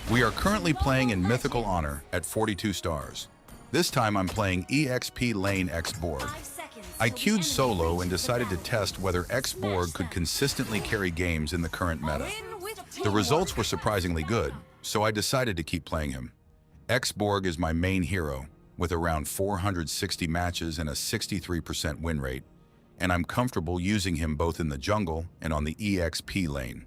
We are currently playing in Mythical Honor at 42 stars. This time I'm playing EXP lane Xborg. I queued solo and decided to test whether Xborg could consistently carry games in the current meta. The results were surprisingly good, so I decided to keep playing him. Xborg is my main hero, with around 460 matches and a 63% win rate, and I'm comfortable using him both in the jungle and on the EXP lane.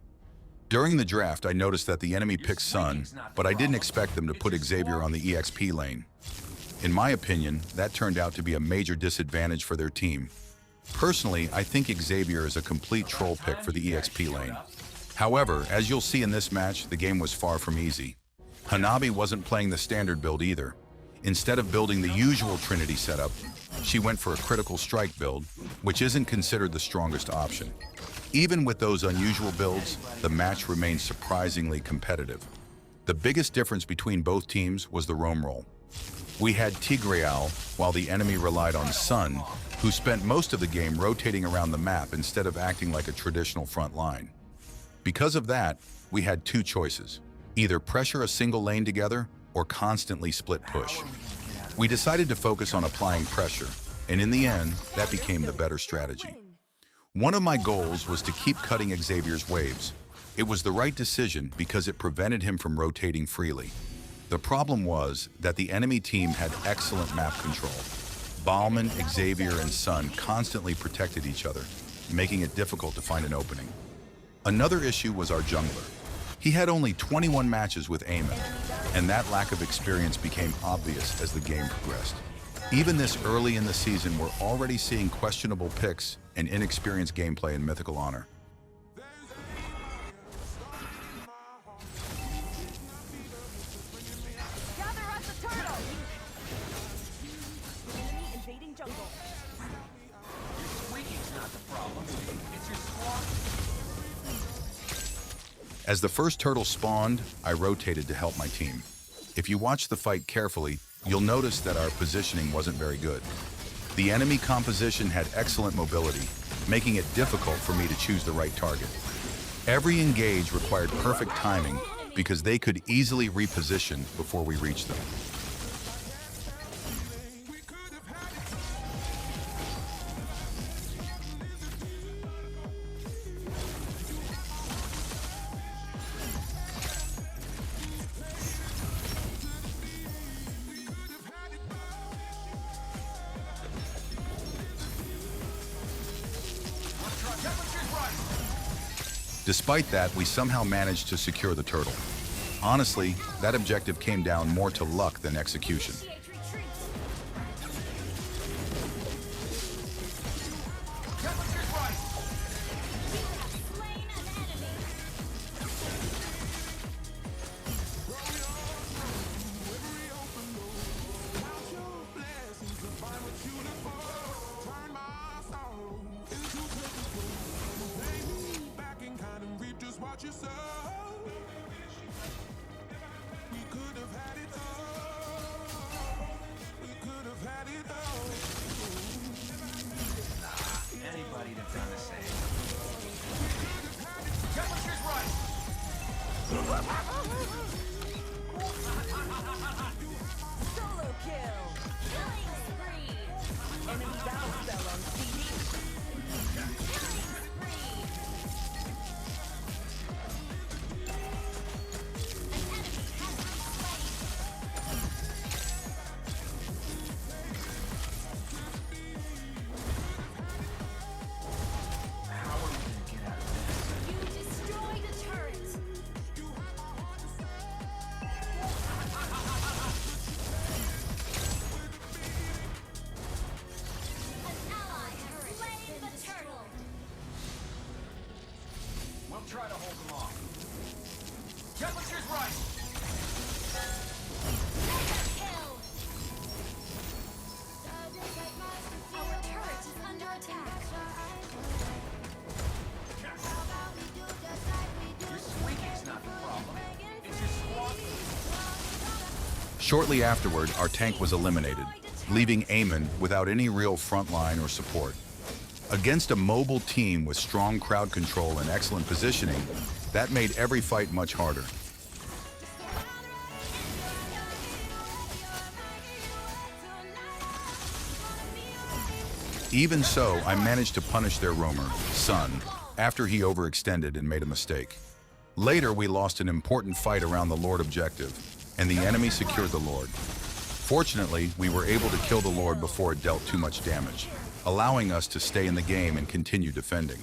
During the draft, I noticed that the enemy picked Sun, but I didn't expect them to put Xavier on the EXP lane. In my opinion, that turned out to be a major disadvantage for their team. Personally, I think Xavier is a complete troll pick for the EXP lane. However, as you'll see in this match, the game was far from easy. Hanabi wasn't playing the standard build either. Instead of building the usual Trinity setup, she went for a critical strike build, which isn't considered the strongest option. Even with those unusual builds, the match remained surprisingly competitive. The biggest difference between both teams was the roam role. We had Tigreal, while the enemy relied on Sun, who spent most of the game rotating around the map instead of acting like a traditional front line. Because of that, we had two choices: either pressure a single lane together or constantly split push. We decided to focus on applying pressure, and in the end, that became the better strategy. One of my goals was to keep cutting Xavier's waves. It was the right decision because it prevented him from rotating freely. The problem was that the enemy team had excellent map control. Bauman, Xavier, and Sun constantly protected each other, making it difficult to find an opening. Another issue was our jungler. He had only 21 matches with Eamon, and that lack of experience became obvious as the game progressed. Even this early in the season, we're already seeing questionable picks and inexperienced gameplay in Mythical Honor. Gather at the turtle! Enemy invading jungle. Winging's not the problem. It's your squad. As the first turtle spawned, I rotated to help my team. If you watch the fight carefully, you'll notice that our positioning wasn't very good. The enemy composition had excellent mobility, making it difficult for me to choose the right target. Every engage required perfect timing because they could easily reposition before we reached them. Despite that, we somehow managed to secure the turtle. Honestly, that objective came down more to luck than execution. Anybody that's done the same. Solo kill! Killing spree! Enemy battle spell on CD. Killing spree! An enemy has been How are we gonna get out of this? slain! You destroyed a turret! An ally has slain the turtle! We'll try to hold them off. Temperature's right. Kill! Our turret is under attack. Your squeaking's not the problem. It's your squad. Shortly afterward, our tank was eliminated, leaving Eamon without any real front line or support. Against a mobile team with strong crowd control and excellent positioning, that made every fight much harder. Even so, I managed to punish their roamer, Sun, after he overextended and made a mistake. Later, we lost an important fight around the Lord objective, and the enemy secured the Lord. Fortunately, we were able to kill the Lord before it dealt too much damage, allowing us to stay in the game and continue defending.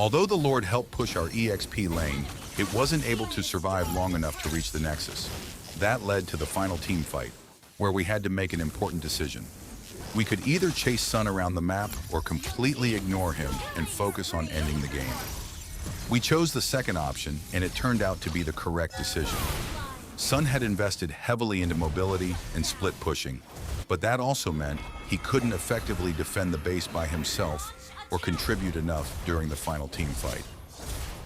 Although the Lord helped push our EXP lane, it wasn't able to survive long enough to reach the Nexus. That led to the final team fight, where we had to make an important decision. We could either chase Sun around the map or completely ignore him and focus on ending the game. We chose the second option, and it turned out to be the correct decision. Sun had invested heavily into mobility and split pushing, but that also meant he couldn't effectively defend the base by himself or contribute enough during the final team fight.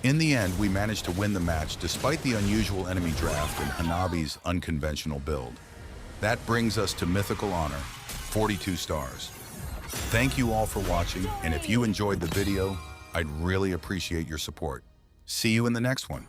In the end, we managed to win the match despite the unusual enemy draft and Hanabi's unconventional build. That brings us to mythical honor, 42 stars. Thank you all for watching, and if you enjoyed the video, I'd really appreciate your support. See you in the next one.